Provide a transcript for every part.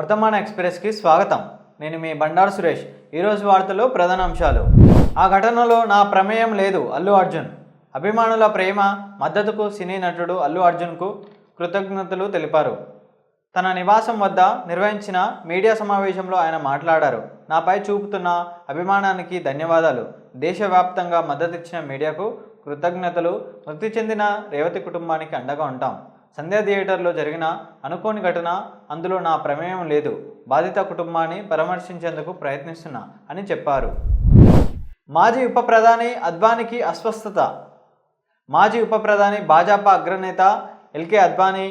వర్తమాన ఎక్స్ప్రెస్కి స్వాగతం. నేను మీ బండారు సురేష్. ఈరోజు వార్తలు ప్రధాన అంశాలు. ఆ ఘటనలో నా ప్రమేయం లేదు. అల్లు అర్జున్. అభిమానుల ప్రేమ మద్దతుకు సినీ నటుడు అల్లు అర్జున్కు కృతజ్ఞతలు తెలిపారు. తన నివాసం వద్ద నిర్వహించిన మీడియా సమావేశంలో ఆయన మాట్లాడారు. నాపై చూపుతున్న అభిమానానికి ధన్యవాదాలు. దేశవ్యాప్తంగా మద్దతిచ్చిన మీడియాకు కృతజ్ఞతలు. మృతి చెందిన రేవతి కుటుంబానికి అండగా ఉంటాం. సంధ్యా థియేటర్లో జరిగిన అనుకోని ఘటన, అందులో నా ప్రమేయం లేదు. బాధిత కుటుంబాన్ని పరామర్శించేందుకు ప్రయత్నిస్తున్నా అని చెప్పారు. మాజీ ఉప ప్రధాని అద్వానీకి అస్వస్థత. మాజీ ఉప ప్రధాని భాజపా అగ్రనేత ఎల్కే అద్వానీ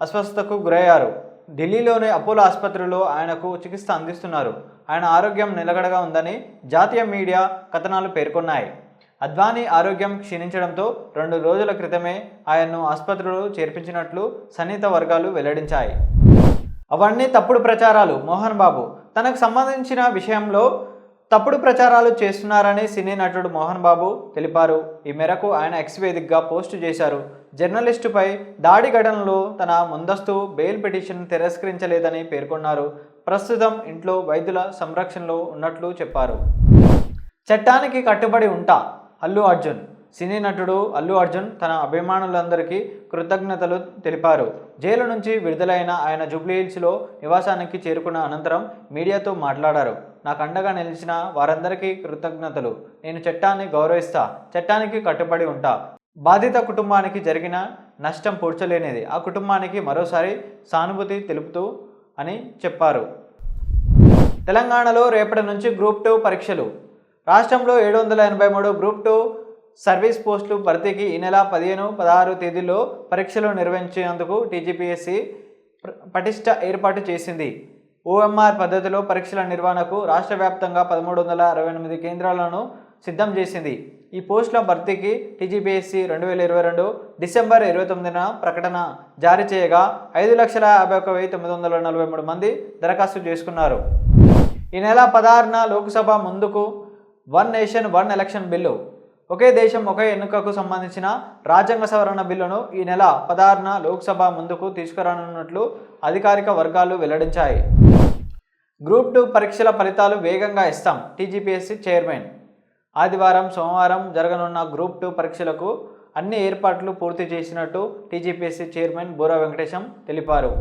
అస్వస్థతకు గురయ్యారు. ఢిల్లీలోని అపోలో ఆసుపత్రిలో ఆయనకు చికిత్స అందిస్తున్నారు. ఆయన ఆరోగ్యం నిలకడగా ఉందని జాతీయ మీడియా కథనాలు పేర్కొన్నాయి. అద్వానీ ఆరోగ్యం క్షీణించడంతో 2 రోజుల క్రితమే ఆయన్ను ఆసుపత్రిలో చేర్పించినట్లు సన్నిహిత వర్గాలు వెల్లడించాయి. అవన్నీ తప్పుడు ప్రచారాలు. మోహన్ బాబు తనకు సంబంధించిన విషయంలో తప్పుడు ప్రచారాలు చేస్తున్నారని సినీ నటుడు మోహన్ బాబు తెలిపారు. ఈ మేరకు ఆయన ఎక్స్ వేదికగా పోస్టు చేశారు. జర్నలిస్టుపై దాడి ఘటనలో తన ముందస్తు బెయిల్ పిటిషన్ తిరస్కరించలేదని పేర్కొన్నారు. ప్రస్తుతం ఇంట్లో వైద్యుల సంరక్షణలో ఉన్నట్లు చెప్పారు. చట్టానికి కట్టుబడి ఉంటా. అల్లు అర్జున్. సినీ నటుడు అల్లు అర్జున్ తన అభిమానులందరికీ కృతజ్ఞతలు తెలిపారు. జైలు నుంచి విడుదలైన ఆయన జూబ్లీహిల్స్లో నివాసానికి చేరుకున్న అనంతరం మీడియాతో మాట్లాడారు. నాకు అండగా నిలిచిన వారందరికీ కృతజ్ఞతలు. నేను చట్టాన్ని గౌరవిస్తా. చట్టానికి కట్టుబడి ఉంటా. బాధిత కుటుంబానికి జరిగిన నష్టం పూడ్చలేనిది. ఆ కుటుంబానికి మరోసారి సానుభూతి తెలుపుతూ అని చెప్పారు. తెలంగాణలో రేపటి నుంచి గ్రూప్ 2 పరీక్షలు. రాష్ట్రంలో 783 గ్రూప్ 2 సర్వీస్ పోస్టులు భర్తీకి ఈ నెల 15, 16 తేదీల్లో పరీక్షలు నిర్వహించేందుకు టీజీపీఎస్సీ పటిష్ట ఏర్పాటు చేసింది. ఓఎంఆర్ పద్ధతిలో పరీక్షల నిర్వహణకు రాష్ట్ర వ్యాప్తంగా 1368 కేంద్రాలను సిద్ధం చేసింది. ఈ పోస్టుల భర్తీకి టీజీపీఎస్సీ 2022 డిసెంబర్ 29న ప్రకటన జారీ చేయగా 5,51,943 మంది దరఖాస్తు చేసుకున్నారు. ఈ నెల 16న లోక్సభ ముందుకు one nation one election bill, ఒకే దేశం ఒకే ఎన్నికకు సంబంధించిన రాజ్యాంగ సవరణ బిల్లును ఈ నెల 16న లోక్సభ ముందుకు తీసుకురానున్నట్లు అధికారిక వర్గాలు వెల్లడించాయి. గ్రూప్ 2 పరీక్షల ఫలితాలు వేగంగా ఇస్తాం. TGPSC chairman. ఆదివారం, సోమవారం జరగనున్న గ్రూప్ 2 పరీక్షలకు అన్ని ఏర్పాట్లు పూర్తి చేసినట్టు టీజీపీఎస్సీ చైర్మన్ బూర వెంకటేశం తెలిపారు.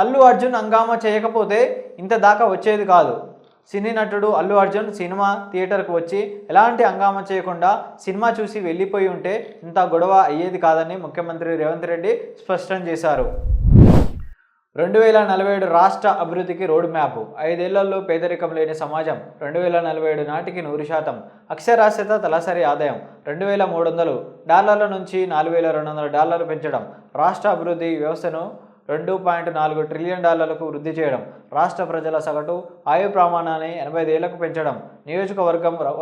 అల్లు అర్జున్ హంగామా చేయకపోతే ఇంత దాకా వచ్చేది కాదు. సినీ నటుడు అల్లు అర్జున్ సినిమా థియేటర్కు వచ్చి ఎలాంటి హంగామా చేయకుండా సినిమా చూసి వెళ్ళిపోయి ఉంటే ఇంత గొడవ అయ్యేది కాదని ముఖ్యమంత్రి రేవంత్ రెడ్డి స్పష్టం చేశారు. 2047 రాష్ట్ర అభివృద్ధికి రోడ్ మ్యాప్. 5 ఏళ్లలో పేదరికం లేని సమాజం. 2047 నాటికి 100% అక్షరాస్యత. తలసరి ఆదాయం $2,300 నుంచి $4,200 పెంచడం. రాష్ట్ర అభివృద్ధి వ్యవస్థను $2.4 ట్రిలియన్ వృద్ధి చేయడం. రాష్ట్ర ప్రజల సగటు ఆయు ప్రమాణాన్ని 85 ఏళ్లకు పెంచడం.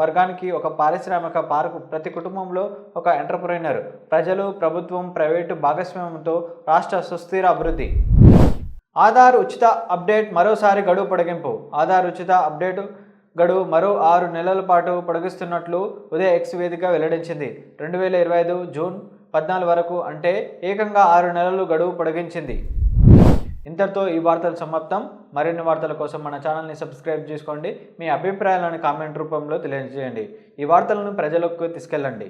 వర్గానికి ఒక పారిశ్రామిక పార్కు. ప్రతి కుటుంబంలో ఒక ఎంటర్ప్రెన్యూర్. ప్రజలు, ప్రభుత్వం, ప్రైవేటు భాగస్వామ్యంతో రాష్ట్ర సుస్థిర అభివృద్ధి. ఆధార్ ఉచిత అప్డేట్ మరోసారి గడువు పొడిగింపు. ఆధార్ ఉచిత అప్డేట్ గడువు మరో 6 నెలల పాటు పొడిగిస్తున్నట్లు ఉదయ్ ఎక్స్ వేదిక వెల్లడించింది. 2025 జూన్ 14 వరకు, అంటే ఏకంగా 6 నెలలు గడువు పొడిగించింది. ఇంతటితో ఈ వార్తలు సమాప్తం. మరిన్ని వార్తల కోసం మన ఛానల్ని సబ్స్క్రైబ్ చేసుకోండి. మీ అభిప్రాయాలను కామెంట్ రూపంలో తెలియజేయండి. ఈ వార్తలను ప్రజలకు తీసుకెళ్ళండి.